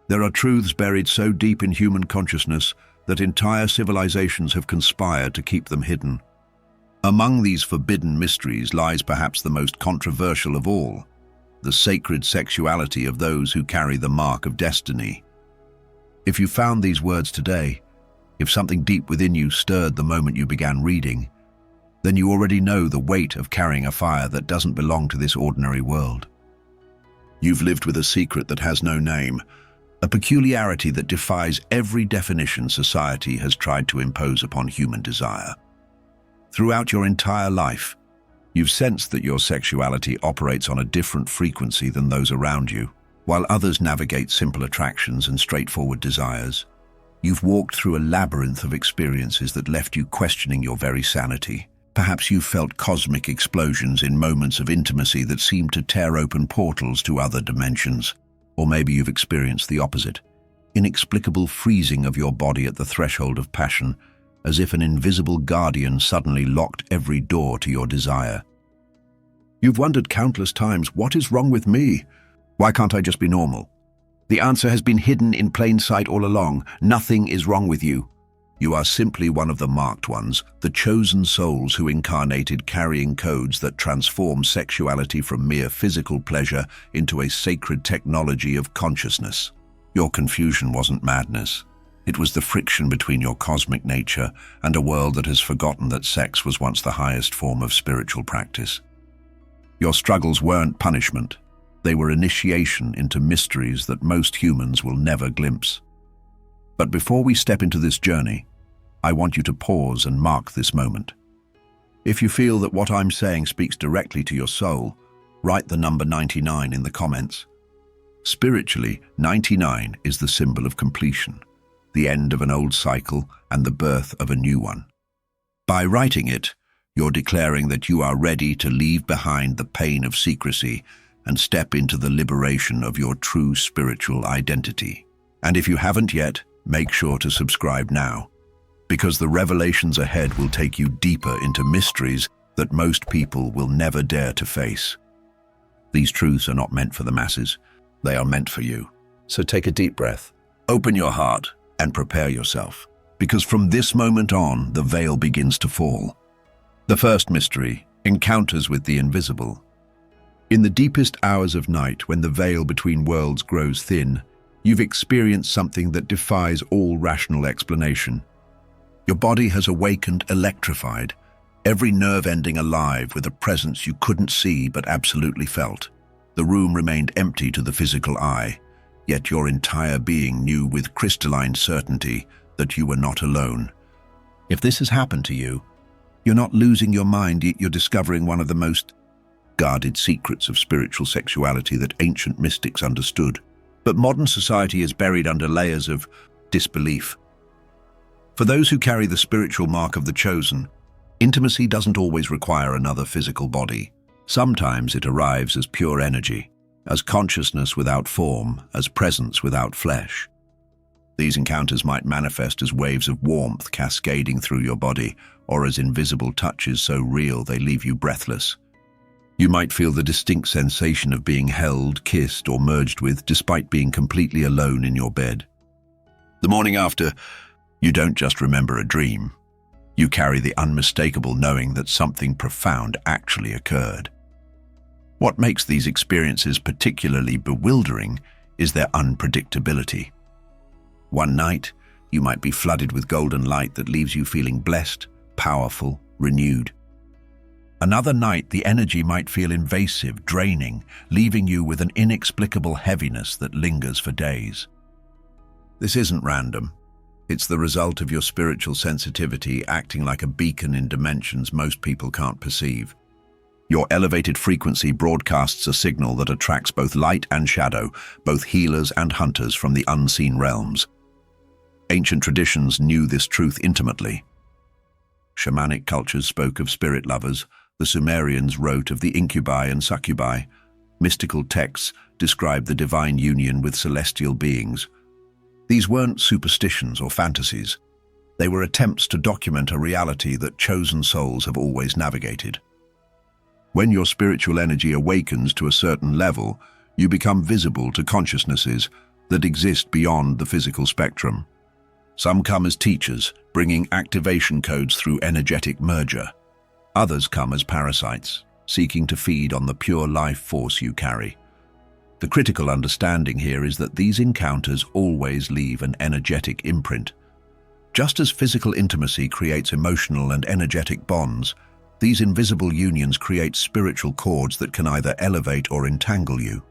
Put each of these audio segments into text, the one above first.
There are truths buried so deep in human consciousness that entire civilizations have conspired to keep them hidden. Among these forbidden mysteries lies perhaps the most controversial of all, the sacred sexuality of those who carry the mark of destiny. If you found these words today, if something deep within you stirred the moment you began reading, then you already know the weight of carrying a fire that doesn't belong to this ordinary world. You've lived with a secret that has no name, a peculiarity that defies every definition society has tried to impose upon human desire. Throughout your entire life, you've sensed that your sexuality operates on a different frequency than those around you. While others navigate simple attractions and straightforward desires, you've walked through a labyrinth of experiences that left you questioning your very sanity. Perhaps you've felt cosmic explosions in moments of intimacy that seemed to tear open portals to other dimensions. Or maybe you've experienced the opposite, inexplicable freezing of your body at the threshold of passion, as if an invisible guardian suddenly locked every door to your desire. You've wondered countless times, what is wrong with me? Why can't I just be normal? The answer has been hidden in plain sight all along. Nothing is wrong with you. You are simply one of the marked ones, the chosen souls who incarnated carrying codes that transform sexuality from mere physical pleasure into a sacred technology of consciousness. Your confusion wasn't madness. It was the friction between your cosmic nature and a world that has forgotten that sex was once the highest form of spiritual practice. Your struggles weren't punishment. They were initiation into mysteries that most humans will never glimpse. But before we step into this journey, I want you to pause and mark this moment. If you feel that what I'm saying speaks directly to your soul, write the number 99 in the comments. Spiritually, 99 is the symbol of completion, the end of an old cycle and the birth of a new one. By writing it, you're declaring that you are ready to leave behind the pain of secrecy and step into the liberation of your true spiritual identity. And if you haven't yet, make sure to subscribe now, because the revelations ahead will take you deeper into mysteries that most people will never dare to face. These truths are not meant for the masses. They are meant for you. So take a deep breath, open your heart, and prepare yourself, because from this moment on, the veil begins to fall. The first mystery, encounters with the invisible. In the deepest hours of night, when the veil between worlds grows thin, you've experienced something that defies all rational explanation. Your body has awakened electrified, every nerve ending alive with a presence you couldn't see but absolutely felt. The room remained empty to the physical eye, yet your entire being knew with crystalline certainty that you were not alone. If this has happened to you, you're not losing your mind, you're discovering one of the most guarded secrets of spiritual sexuality that ancient mystics understood. But modern society is buried under layers of disbelief. For those who carry the spiritual mark of the chosen, intimacy doesn't always require another physical body. Sometimes it arrives as pure energy, as consciousness without form, as presence without flesh. These encounters might manifest as waves of warmth cascading through your body, or as invisible touches so real they leave you breathless. You might feel the distinct sensation of being held, kissed, or merged with, despite being completely alone in your bed. The morning after, you don't just remember a dream. You carry the unmistakable knowing that something profound actually occurred. What makes these experiences particularly bewildering is their unpredictability. One night, you might be flooded with golden light that leaves you feeling blessed, powerful, renewed. Another night, the energy might feel invasive, draining, leaving you with an inexplicable heaviness that lingers for days. This isn't random. It's the result of your spiritual sensitivity acting like a beacon in dimensions most people can't perceive. Your elevated frequency broadcasts a signal that attracts both light and shadow, both healers and hunters from the unseen realms. Ancient traditions knew this truth intimately. Shamanic cultures spoke of spirit lovers. The Sumerians wrote of the incubi and succubi. Mystical texts described the divine union with celestial beings. These weren't superstitions or fantasies. They were attempts to document a reality that chosen souls have always navigated. When your spiritual energy awakens to a certain level, you become visible to consciousnesses that exist beyond the physical spectrum. Some come as teachers, bringing activation codes through energetic merger. Others come as parasites, seeking to feed on the pure life force you carry. The critical understanding here is that these encounters always leave an energetic imprint. Just as physical intimacy creates emotional and energetic bonds, these invisible unions create spiritual cords that can either elevate or entangle you.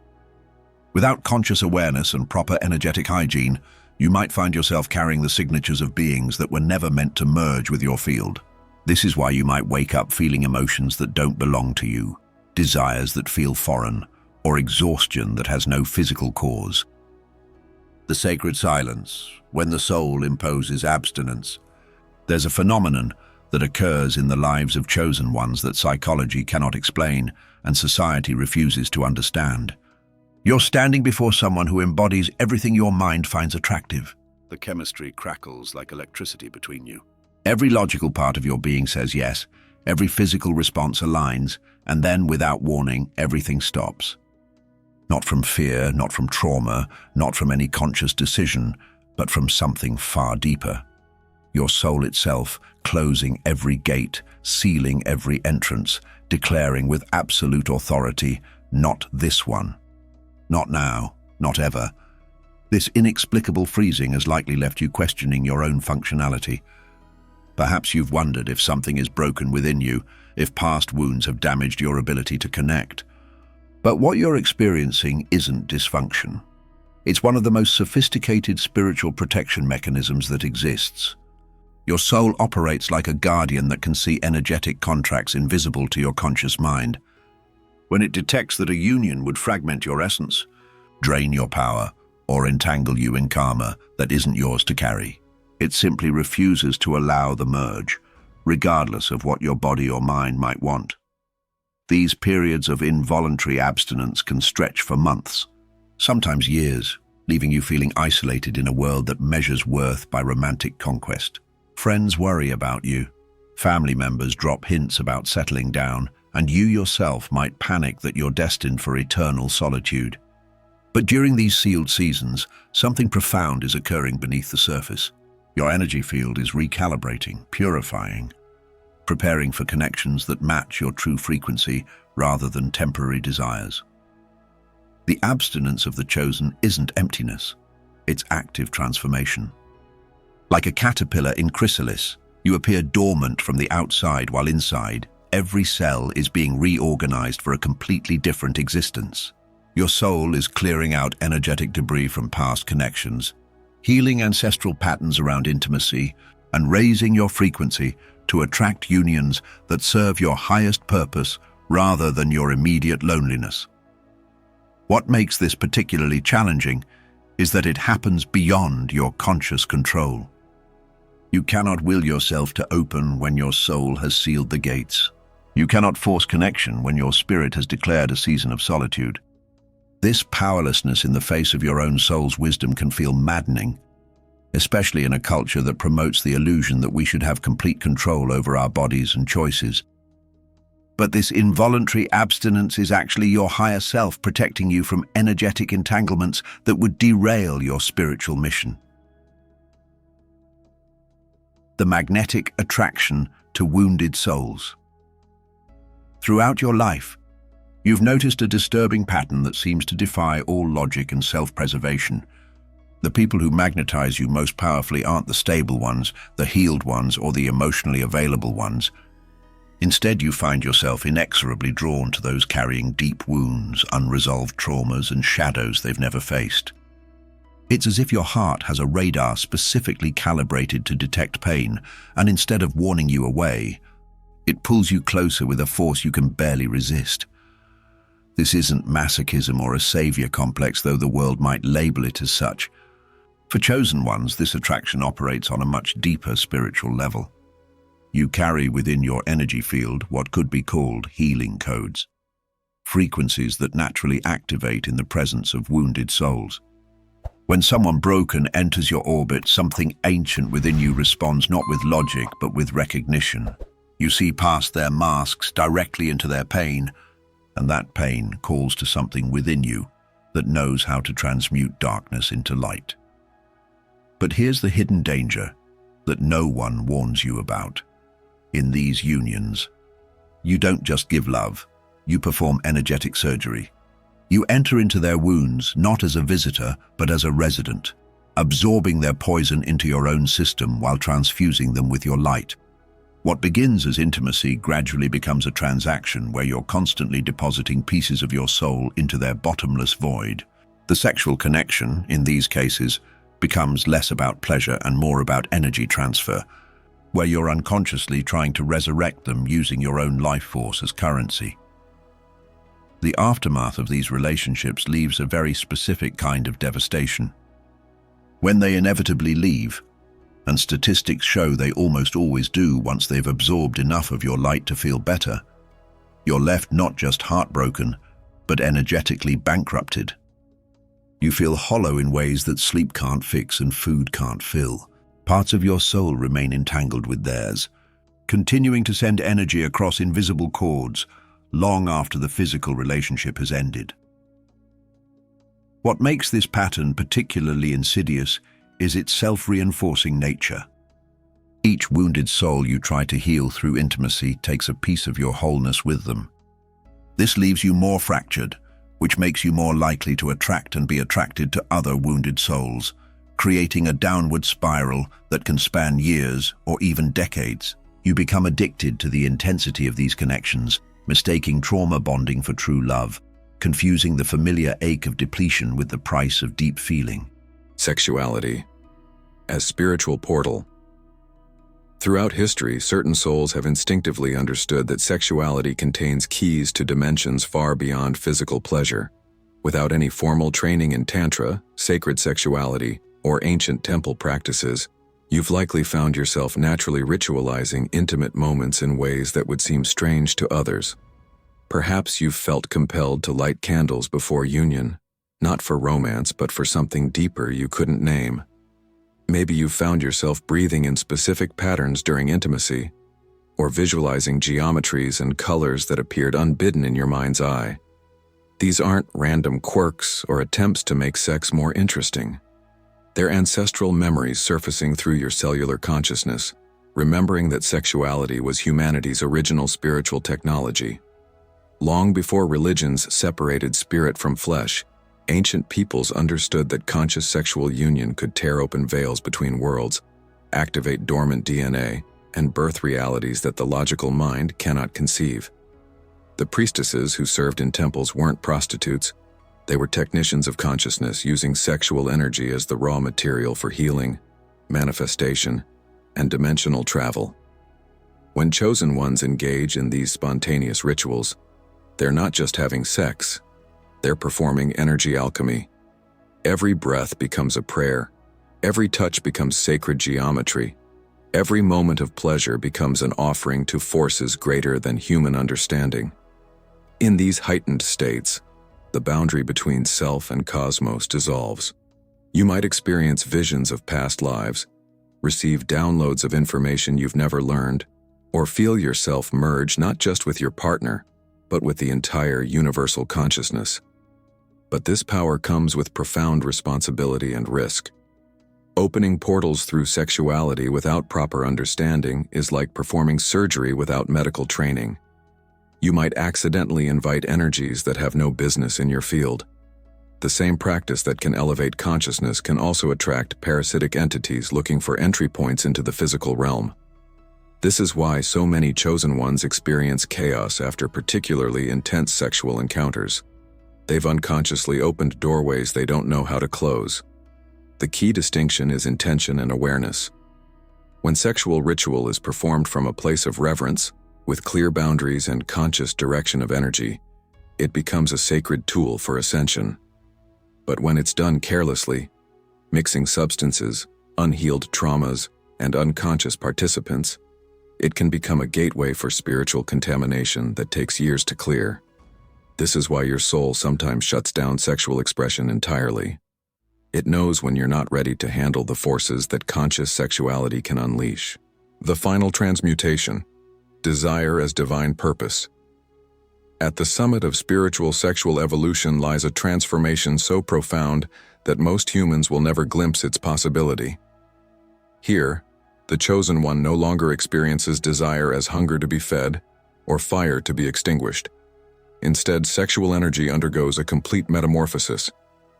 Without conscious awareness and proper energetic hygiene, you might find yourself carrying the signatures of beings that were never meant to merge with your field. This is why you might wake up feeling emotions that don't belong to you, desires that feel foreign, or exhaustion that has no physical cause. The sacred silence, when the soul imposes abstinence. There's a phenomenon that occurs in the lives of chosen ones that psychology cannot explain and society refuses to understand. You're standing before someone who embodies everything your mind finds attractive. The chemistry crackles like electricity between you. Every logical part of your being says yes, every physical response aligns, and then, without warning, everything stops. Not from fear, not from trauma, not from any conscious decision, but from something far deeper. Your soul itself, closing every gate, sealing every entrance, declaring with absolute authority, not this one. Not now, not ever. This inexplicable freezing has likely left you questioning your own functionality. Perhaps you've wondered if something is broken within you, if past wounds have damaged your ability to connect. But what you're experiencing isn't dysfunction. It's one of the most sophisticated spiritual protection mechanisms that exists. Your soul operates like a guardian that can see energetic contracts invisible to your conscious mind. When it detects that a union would fragment your essence, drain your power, or entangle you in karma that isn't yours to carry, it simply refuses to allow the merge, regardless of what your body or mind might want. These periods of involuntary abstinence can stretch for months, sometimes years, leaving you feeling isolated in a world that measures worth by romantic conquest. Friends worry about you, family members drop hints about settling down, and you yourself might panic that you're destined for eternal solitude. But during these sealed seasons, something profound is occurring beneath the surface. Your energy field is recalibrating, purifying, preparing for connections that match your true frequency rather than temporary desires. The abstinence of the chosen isn't emptiness, it's active transformation. Like a caterpillar in chrysalis, you appear dormant from the outside while inside, every cell is being reorganized for a completely different existence. Your soul is clearing out energetic debris from past connections, healing ancestral patterns around intimacy, and raising your frequency to attract unions that serve your highest purpose rather than your immediate loneliness. What makes this particularly challenging is that it happens beyond your conscious control. You cannot will yourself to open when your soul has sealed the gates. You cannot force connection when your spirit has declared a season of solitude. This powerlessness in the face of your own soul's wisdom can feel maddening, especially in a culture that promotes the illusion that we should have complete control over our bodies and choices. But this involuntary abstinence is actually your higher self protecting you from energetic entanglements that would derail your spiritual mission. The magnetic attraction to wounded souls. Throughout your life, you've noticed a disturbing pattern that seems to defy all logic and self-preservation. The people who magnetize you most powerfully aren't the stable ones, the healed ones, or the emotionally available ones. Instead, you find yourself inexorably drawn to those carrying deep wounds, unresolved traumas, and shadows they've never faced. It's as if your heart has a radar specifically calibrated to detect pain, and instead of warning you away, it pulls you closer with a force you can barely resist. This isn't masochism or a savior complex, though the world might label it as such. For chosen ones, this attraction operates on a much deeper spiritual level. You carry within your energy field what could be called healing codes, frequencies that naturally activate in the presence of wounded souls. When someone broken enters your orbit, something ancient within you responds not with logic but with recognition. You see past their masks directly into their pain, and that pain calls to something within you, that knows how to transmute darkness into light. But here's the hidden danger that no one warns you about. In these unions, you don't just give love, you perform energetic surgery. You enter into their wounds not as a visitor, but as a resident, absorbing their poison into your own system while transfusing them with your light. What begins as intimacy gradually becomes a transaction where you're constantly depositing pieces of your soul into their bottomless void. The sexual connection, in these cases, becomes less about pleasure and more about energy transfer, where you're unconsciously trying to resurrect them using your own life force as currency. The aftermath of these relationships leaves a very specific kind of devastation. When they inevitably leave, and statistics show they almost always do once they've absorbed enough of your light to feel better, you're left not just heartbroken, but energetically bankrupted. You feel hollow in ways that sleep can't fix and food can't fill. Parts of your soul remain entangled with theirs, continuing to send energy across invisible cords long after the physical relationship has ended. What makes this pattern particularly insidious is its self-reinforcing nature. Each wounded soul you try to heal through intimacy takes a piece of your wholeness with them. This leaves you more fractured, which makes you more likely to attract and be attracted to other wounded souls, creating a downward spiral that can span years or even decades. You become addicted to the intensity of these connections, mistaking trauma bonding for true love, confusing the familiar ache of depletion with the price of deep feeling. Sexuality as spiritual portal. Throughout history, certain souls have instinctively understood that sexuality contains keys to dimensions far beyond physical pleasure. Without any formal training in tantra, sacred sexuality, or ancient temple practices, you've likely found yourself naturally ritualizing intimate moments in ways that would seem strange to others. Perhaps you've felt compelled to light candles before union, not for romance but for something deeper you couldn't name. Maybe you've found yourself breathing in specific patterns during intimacy, or visualizing geometries and colors that appeared unbidden in your mind's eye. These aren't random quirks or attempts to make sex more interesting. They're ancestral memories surfacing through your cellular consciousness, remembering that sexuality was humanity's original spiritual technology. Long before religions separated spirit from flesh, ancient peoples understood that conscious sexual union could tear open veils between worlds, activate dormant DNA, and birth realities that the logical mind cannot conceive. The priestesses who served in temples weren't prostitutes. They were technicians of consciousness using sexual energy as the raw material for healing, manifestation, and dimensional travel. When chosen ones engage in these spontaneous rituals, they're not just having sex, they're performing energy alchemy. Every breath becomes a prayer, every touch becomes sacred geometry, every moment of pleasure becomes an offering to forces greater than human understanding. In these heightened states, the boundary between self and cosmos dissolves. You might experience visions of past lives, receive downloads of information you've never learned, or feel yourself merge not just with your partner, but with the entire universal consciousness. But this power comes with profound responsibility and risk. Opening portals through sexuality without proper understanding is like performing surgery without medical training. You might accidentally invite energies that have no business in your field. The same practice that can elevate consciousness can also attract parasitic entities looking for entry points into the physical realm. This is why so many chosen ones experience chaos after particularly intense sexual encounters. They've unconsciously opened doorways they don't know how to close. The key distinction is intention and awareness. When sexual ritual is performed from a place of reverence, with clear boundaries and conscious direction of energy, it becomes a sacred tool for ascension. But when it's done carelessly, mixing substances, unhealed traumas, and unconscious participants, it can become a gateway for spiritual contamination that takes years to clear. This is why your soul sometimes shuts down sexual expression entirely. It knows when you're not ready to handle the forces that conscious sexuality can unleash. The final transmutation, desire as divine purpose. At the summit of spiritual sexual evolution lies a transformation so profound that most humans will never glimpse its possibility. Here, the chosen one no longer experiences desire as hunger to be fed or fire to be extinguished. Instead, sexual energy undergoes a complete metamorphosis.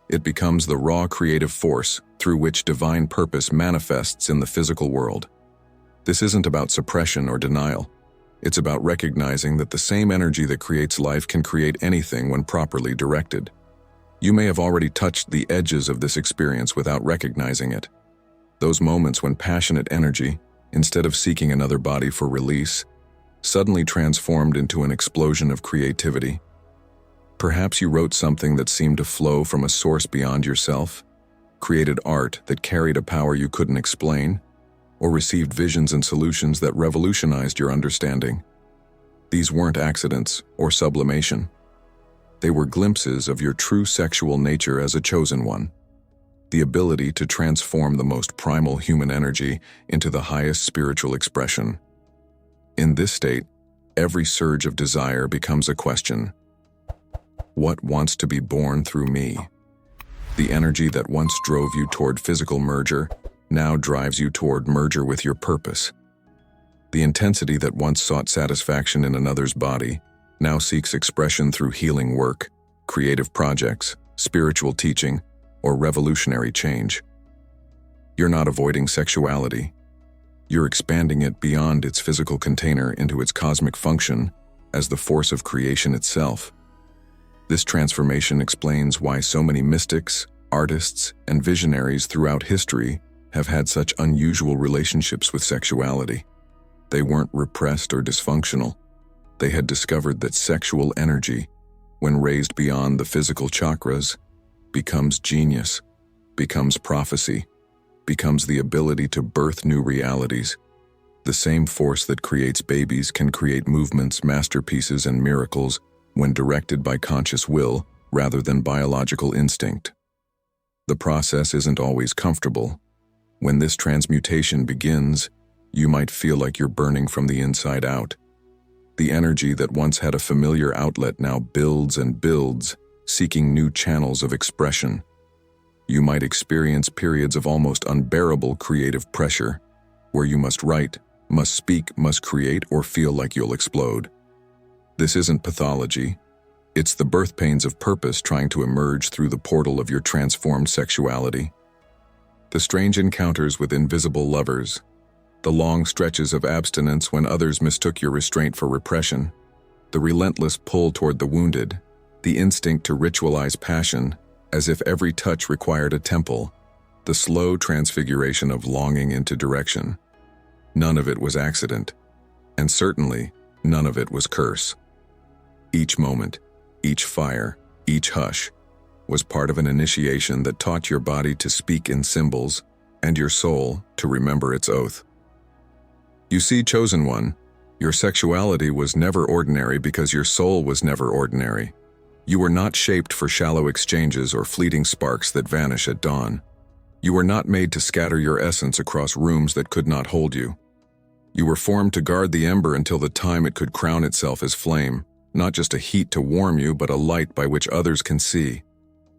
It becomes the raw creative force through which divine purpose manifests in the physical world. This isn't about suppression or denial. It's about recognizing that the same energy that creates life can create anything when properly directed. You may have already touched the edges of this experience without recognizing it. Those moments when passionate energy, instead of seeking another body for release, suddenly transformed into an explosion of creativity. Perhaps you wrote something that seemed to flow from a source beyond yourself, created art that carried a power you couldn't explain, or received visions and solutions that revolutionized your understanding. These weren't accidents or sublimation. They were glimpses of your true sexual nature as a chosen one, the ability to transform the most primal human energy into the highest spiritual expression. In this state, every surge of desire becomes a question. What wants to be born through me? The energy that once drove you toward physical merger now drives you toward merger with your purpose. The intensity that once sought satisfaction in another's body now seeks expression through healing work, creative projects, spiritual teaching, or revolutionary change. You're not avoiding sexuality. You're expanding it beyond its physical container into its cosmic function as the force of creation itself. This transformation explains why so many mystics, artists, and visionaries throughout history have had such unusual relationships with sexuality. They weren't repressed or dysfunctional. They had discovered that sexual energy, when raised beyond the physical chakras, becomes genius, becomes prophecy, becomes the ability to birth new realities. The same force that creates babies can create movements, masterpieces, and miracles when directed by conscious will rather than biological instinct. The process isn't always comfortable. When this transmutation begins, you might feel like you're burning from the inside out. The energy that once had a familiar outlet now builds and builds, seeking new channels of expression. You might experience periods of almost unbearable creative pressure, where you must write, must speak, must create, or feel like you'll explode. This isn't pathology. It's the birth pains of purpose trying to emerge through the portal of your transformed sexuality. The strange encounters with invisible lovers, the long stretches of abstinence when others mistook your restraint for repression, the relentless pull toward the wounded, the instinct to ritualize passion as if every touch required a temple, the slow transfiguration of longing into direction. None of it was accident, and certainly none of it was curse. Each moment, each fire, each hush, was part of an initiation that taught your body to speak in symbols and your soul to remember its oath. You see, chosen one, your sexuality was never ordinary because your soul was never ordinary. You were not shaped for shallow exchanges or fleeting sparks that vanish at dawn. You were not made to scatter your essence across rooms that could not hold you. You were formed to guard the ember until the time it could crown itself as flame, not just a heat to warm you, but a light by which others can see.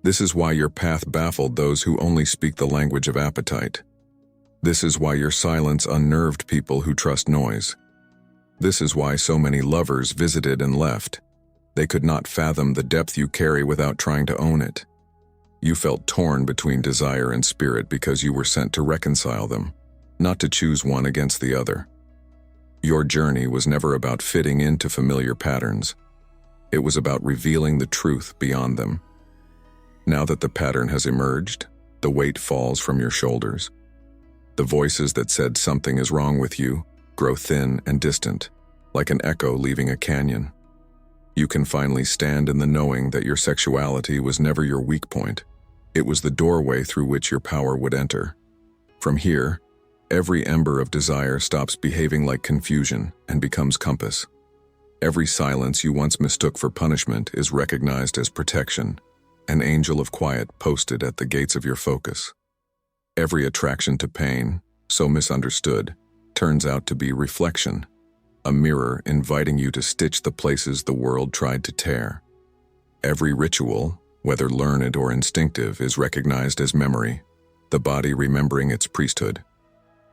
This is why your path baffled those who only speak the language of appetite. This is why your silence unnerved people who trust noise. This is why so many lovers visited and left. They could not fathom the depth you carry without trying to own it. You felt torn between desire and spirit because you were sent to reconcile them, not to choose one against the other. Your journey was never about fitting into familiar patterns. It was about revealing the truth beyond them. Now that the pattern has emerged, the weight falls from your shoulders. The voices that said something is wrong with you grow thin and distant, like an echo leaving a canyon. You can finally stand in the knowing that your sexuality was never your weak point. It was the doorway through which your power would enter. From here, every ember of desire stops behaving like confusion and becomes compass. Every silence you once mistook for punishment is recognized as protection, an angel of quiet posted at the gates of your focus. Every attraction to pain, so misunderstood, turns out to be reflection. a mirror inviting you to stitch the places the world tried to tear. Every ritual, whether learned or instinctive, is recognized as memory, the body remembering its priesthood.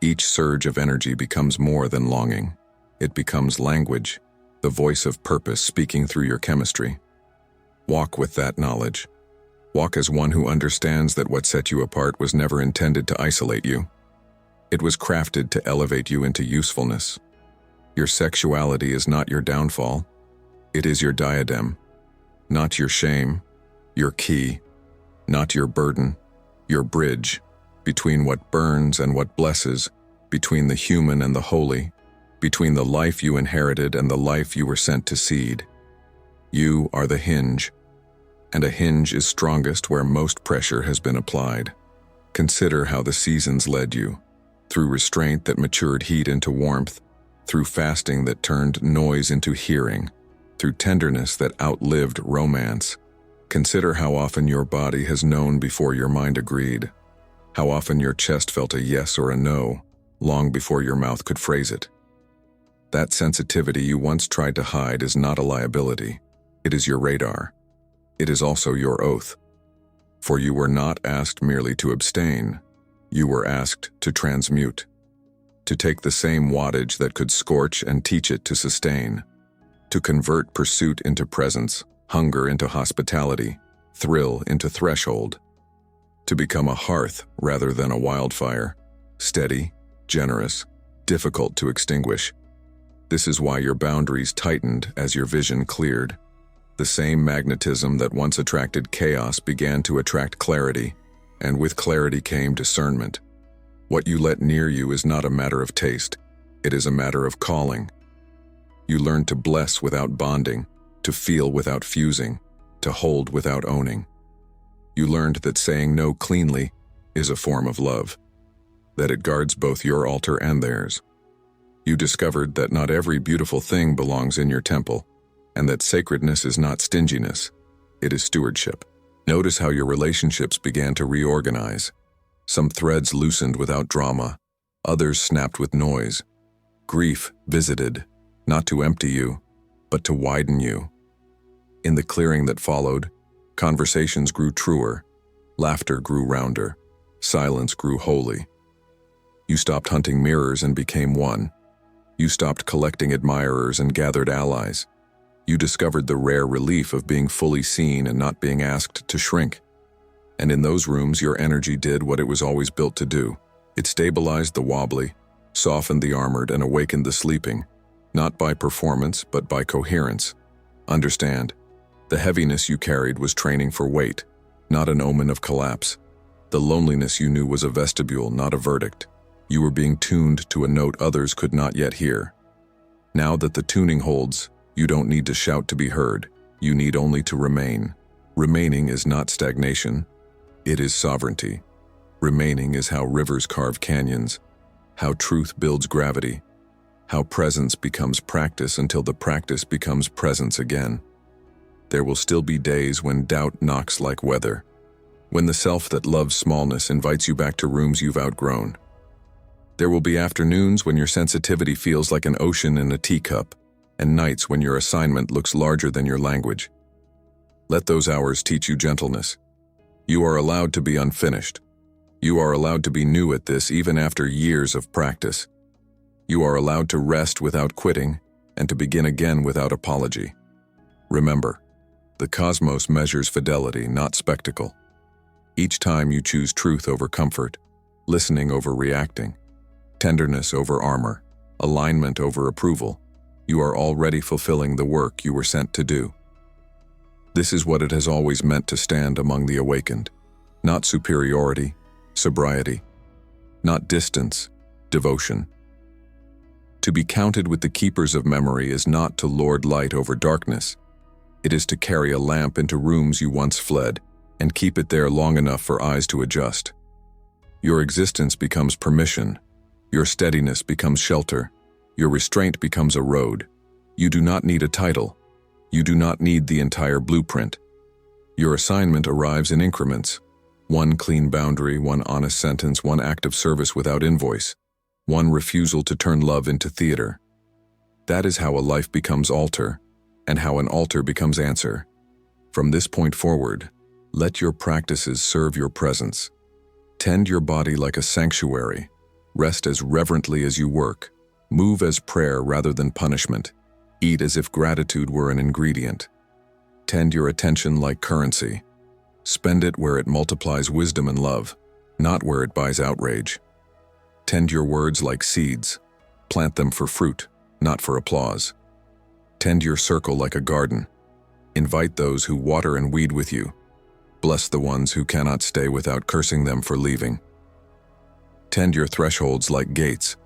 Each surge of energy becomes more than longing. It becomes language, the voice of purpose speaking through your chemistry. Walk with that knowledge. Walk as one who understands that what set you apart was never intended to isolate you. It was crafted to elevate you into usefulness. Your sexuality is not your downfall. It is your diadem, not your shame, your key, not your burden, your bridge between what burns and what blesses, between the human and the holy, between the life you inherited and the life you were sent to seed. You are the hinge, and a hinge is strongest where most pressure has been applied. Consider how the seasons led you, through restraint that matured heat into warmth, through fasting that turned noise into hearing, through tenderness that outlived romance. Consider how often your body has known before your mind agreed, how often your chest felt a yes or a no, long before your mouth could phrase it. That sensitivity you once tried to hide is not a liability. It is your radar. It is also your oath. For you were not asked merely to abstain. You were asked to transmute, to take the same wattage that could scorch and teach it to sustain, to convert pursuit into presence, hunger into hospitality, thrill into threshold, to become a hearth rather than a wildfire, steady, generous, difficult to extinguish. This is why your boundaries tightened as your vision cleared. The same magnetism that once attracted chaos began to attract clarity, and with clarity came discernment. What you let near you is not a matter of taste, it is a matter of calling. You learn to bless without bonding, to feel without fusing, to hold without owning. You learned that saying no cleanly is a form of love, that it guards both your altar and theirs. You discovered that not every beautiful thing belongs in your temple, and that sacredness is not stinginess, it is stewardship. Notice how your relationships began to reorganize. Some threads loosened without drama, others snapped with noise. Grief visited, not to empty you, but to widen you. In the clearing that followed, conversations grew truer, laughter grew rounder, silence grew holy. You stopped hunting mirrors and became one. You stopped collecting admirers and gathered allies. You discovered the rare relief of being fully seen and not being asked to shrink. And in those rooms, your energy did what it was always built to do. It stabilized the wobbly, softened the armored, and awakened the sleeping, not by performance, but by coherence. Understand, the heaviness you carried was training for weight, not an omen of collapse. The loneliness you knew was a vestibule, not a verdict. You were being tuned to a note others could not yet hear. Now that the tuning holds, you don't need to shout to be heard. You need only to remain. Remaining is not stagnation. It is sovereignty. Remaining is how rivers carve canyons, how truth builds gravity, how presence becomes practice until the practice becomes presence again. There will still be days when doubt knocks like weather, when the self that loves smallness invites you back to rooms you've outgrown. There will be afternoons when your sensitivity feels like an ocean in a teacup, and nights when your assignment looks larger than your language. Let those hours teach you gentleness. You are allowed to be unfinished. You are allowed to be new at this even after years of practice. You are allowed to rest without quitting and to begin again without apology. Remember, the cosmos measures fidelity, not spectacle. Each time you choose truth over comfort, listening over reacting, tenderness over armor, alignment over approval, you are already fulfilling the work you were sent to do. This is what it has always meant to stand among the awakened. Not superiority, sobriety. Not distance, devotion. To be counted with the keepers of memory is not to lord light over darkness. It is to carry a lamp into rooms you once fled and keep it there long enough for eyes to adjust. Your existence becomes permission. Your steadiness becomes shelter. Your restraint becomes a road. You do not need a title. You do not need the entire blueprint. Your assignment arrives in increments. One clean boundary, one honest sentence, one act of service without invoice, one refusal to turn love into theater. That is how a life becomes altar, and how an altar becomes answer. From this point forward, let your practices serve your presence. Tend your body like a sanctuary. Rest as reverently as you work. Move as prayer rather than punishment. Eat as if gratitude were an ingredient. Tend your attention like currency. Spend it where it multiplies wisdom and love, not where it buys outrage. Tend your words like seeds. Plant them for fruit, not for applause. Tend your circle like a garden. Invite those who water and weed with you. Bless the ones who cannot stay without cursing them for leaving. Tend your thresholds like gates.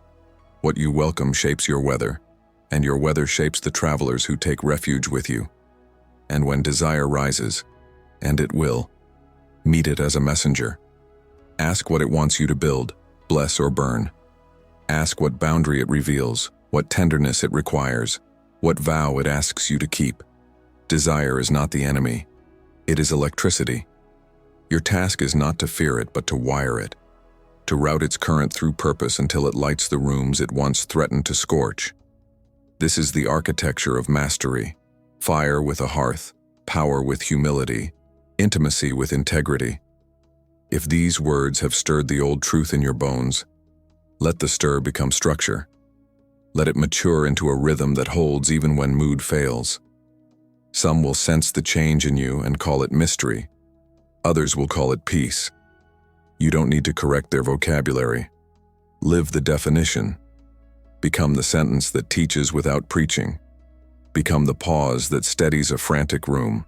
What you welcome shapes your weather, and your weather shapes the travelers who take refuge with you. And when desire rises, and it will, meet it as a messenger. Ask what it wants you to build, bless or burn. Ask what boundary it reveals, what tenderness it requires, what vow it asks you to keep. Desire is not the enemy. It is electricity. Your task is not to fear it, but to wire it, to route its current through purpose until it lights the rooms it once threatened to scorch. This is the architecture of mastery: fire with a hearth, power with humility, intimacy with integrity. If these words have stirred the old truth in your bones, let the stir become structure. Let it mature into a rhythm that holds even when mood fails. Some will sense the change in you and call it mystery. Others will call it peace. You don't need to correct their vocabulary. Live the definition. Become the sentence that teaches without preaching. Become the pause that steadies a frantic room.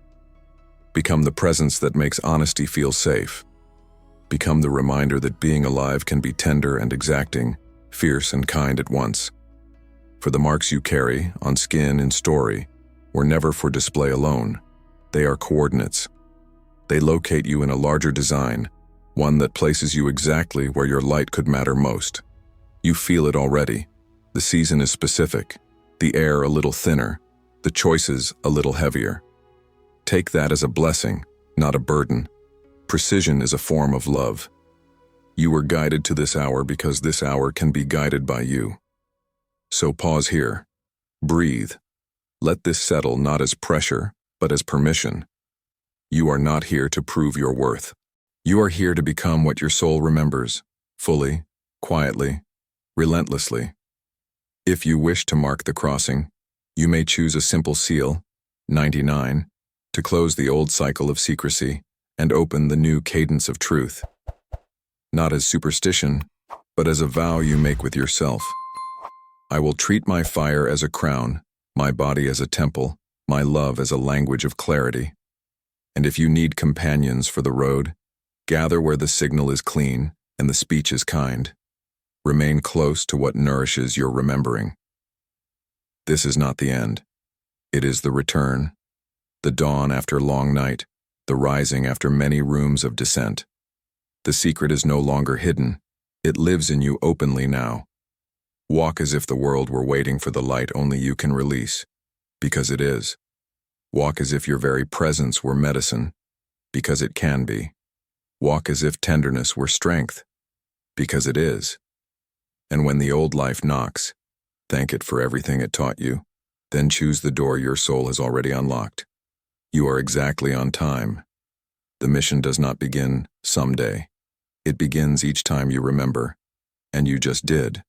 Become the presence that makes honesty feel safe. Become the reminder that being alive can be tender and exacting, fierce and kind at once. For the marks you carry, on skin and story, were never for display alone. They are coordinates. They locate you in a larger design, one that places you exactly where your light could matter most. You feel it already. The season is specific, the air a little thinner, the choices a little heavier. Take that as a blessing, not a burden. Precision is a form of love. You were guided to this hour because this hour can be guided by you. So pause here. Breathe. Let this settle not as pressure, but as permission. You are not here to prove your worth. You are here to become what your soul remembers, fully, quietly, relentlessly. If you wish to mark the crossing, you may choose a simple seal, 99, to close the old cycle of secrecy and open the new cadence of truth. Not as superstition, but as a vow you make with yourself. I will treat my fire as a crown, my body as a temple, my love as a language of clarity. And if you need companions for the road, gather where the signal is clean and the speech is kind. Remain close to what nourishes your remembering. This is not the end. It is the return, the dawn after long night, the rising after many rooms of descent. The secret is no longer hidden. It lives in you openly now. Walk as if the world were waiting for the light only you can release, because it is. Walk as if your very presence were medicine, because it can be. Walk as if tenderness were strength, because it is. And when the old life knocks, thank it for everything it taught you, then choose the door your soul has already unlocked. You are exactly on time. The mission does not begin someday. It begins each time you remember, and you just did.